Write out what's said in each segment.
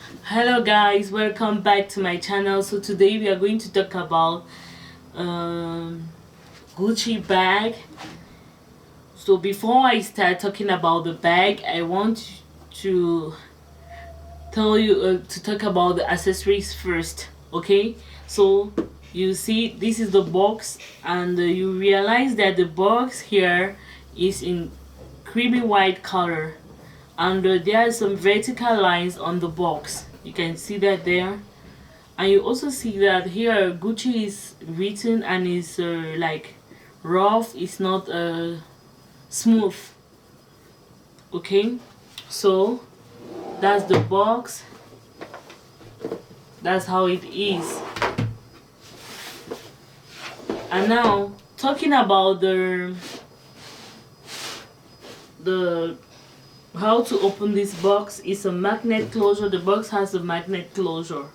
Hello guys, welcome back to my channel. So today we are going to talk about um, Gucci bag. So before I start talking about the bag, I want to tell you to talk about the accessories first. Okay, so you see this is the box, and you realize that the box here is in creamy white color, and there are some vertical lines on the box. You can see that there, and you also see that here Gucci is written and is like rough. It's not smooth. Okay, so that's the box. That's how it is. And now talking about the how to open this box. Is a magnet closure. The box has a magnet closure.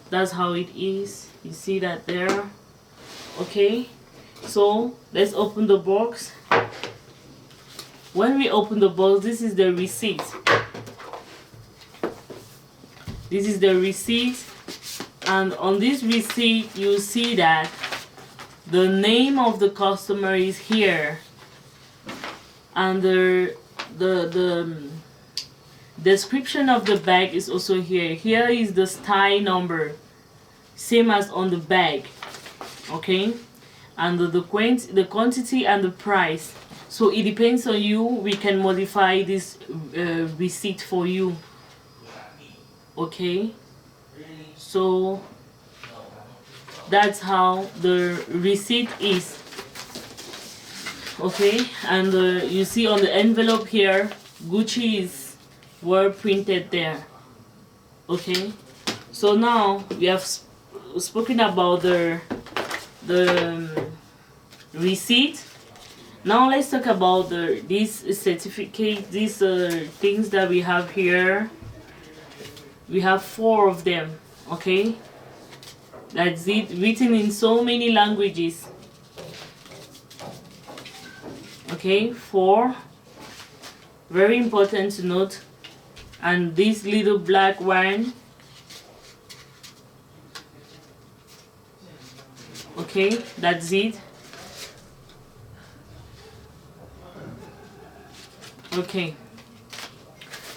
That's how it is. You see that there. Okay, so let's open the box. When we open the box, this is the receipt. This is the receipt, and on this receipt you see that the name of the customer is here, and the description of the bag is also here. Here is the style number, same as on the bag. Okay, and the quantity and the price. So it depends on you. We can modify this receipt for you. Okay, so that's how the receipt is. Okay, and you see on the envelope here, Gucci is were printed there. Okay, so now we have spoken about the receipt. Now let's talk about this certificate, these things that we have here. We have 4 of them. Okay, that's it, written in so many languages. Okay, 4, very important to note. And this little black one. Okay, that's it. Okay,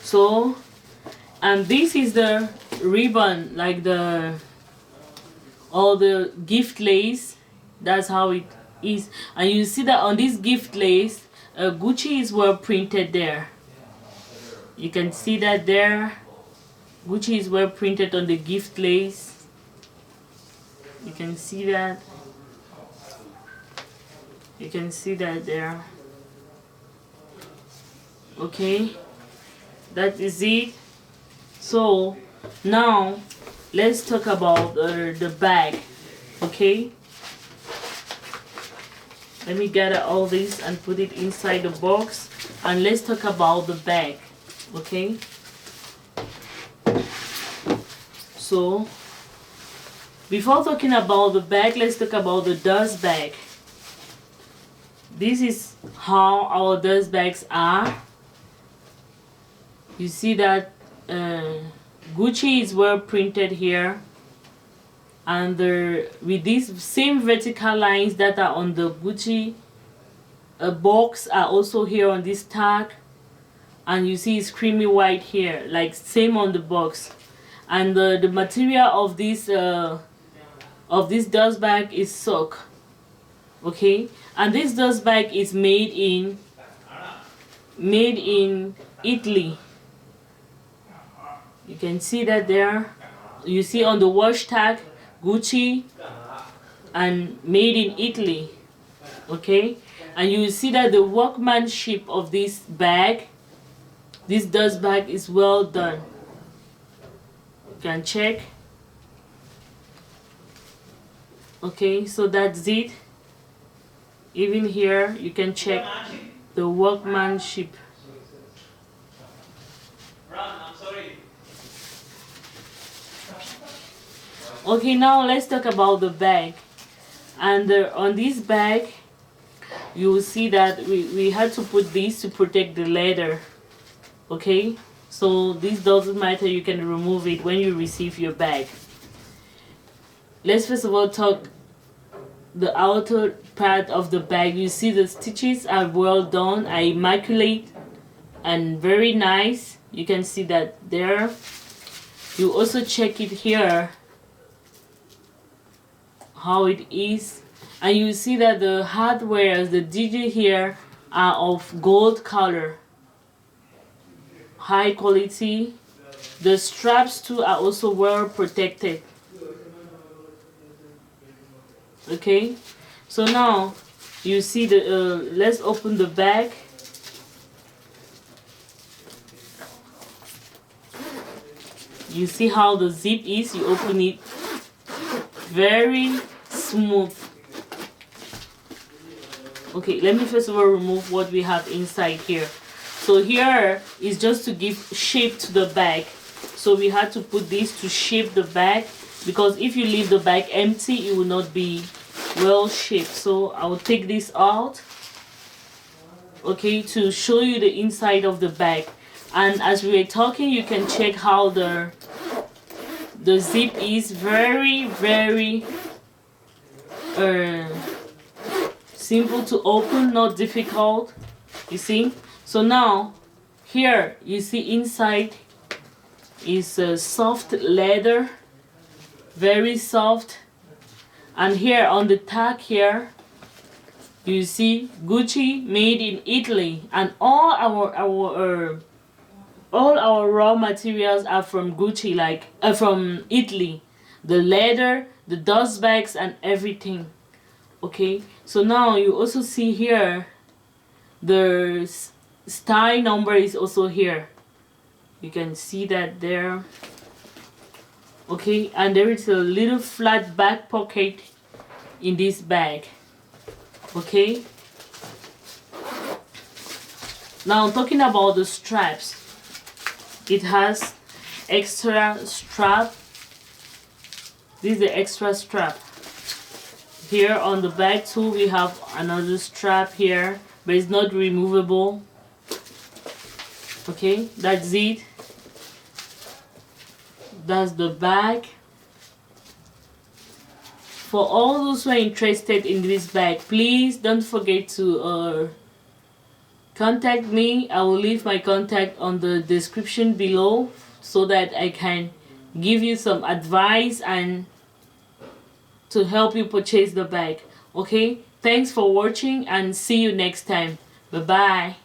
so, and this is the ribbon, like all the gift lace. That's how it is. And you see that on this gift lace, Gucci is well printed there. You can see that there. Gucci is well printed on the gift lace. You can see that. You can see that there. Okay, that is it. So now let's talk about the bag. Okay, let me gather all this and put it inside the box, and let's talk about the bag. Okay, so before talking about the bag, let's talk about the dust bag. This is how our dust bags are. You see that Gucci is well printed here, and with these same vertical lines that are on the Gucci box are also here on this tag, and you see it's creamy white here, like same on the box. And the material of this dust bag is silk. Okay, and this dust bag is made in Italy. You can see that there. You see on the wash tag, Gucci and made in Italy. Okay, and you see that the workmanship of this bag, this dust bag, is well done. You can check. Okay, so that's it. Even here you can check the workmanship. Okay, now let's talk about the bag. And on this bag you will see that we had to put this to protect the leather. Okay, so this doesn't matter, you can remove it when you receive your bag. Let's first of all talk the outer part of the bag. You see the stitches are well done, are immaculate and very nice. You can see that there. You also check it here how it is, and you see that the hardware, the digit here, are of gold color, high quality. The straps too are also well protected. Okay, so now you see the let's open the bag. You see how the zip is. You open it, very smooth. Okay, let me first of all remove what we have inside here. So here is just to give shape to the bag, so we had to put this to shape the bag, because if you leave the bag empty it will not be well shaped. So I will take this out, okay, to show you the inside of the bag. And as we were talking, you can check how the zip is very simple to open, not difficult, you see. So now here you see inside is a soft leather, very soft. And here on the tag here you see Gucci made in Italy, and all our raw materials are from Gucci, like from Italy. The leather, the dust bags and everything. Okay, so now you also see here the style number is also here. You can see that there. Okay, and there is a little flat back pocket in this bag. Okay, now talking about the straps, it has extra strap. This is the extra strap. Here on the back too we have another strap here, but it's not removable. Okay, that's it. That's the bag. For all those who are interested in this bag, please don't forget to contact me. I will leave my contact on the description below so that I can give you some advice and to help you purchase the bag. Okay, thanks for watching and see you next time. Bye bye.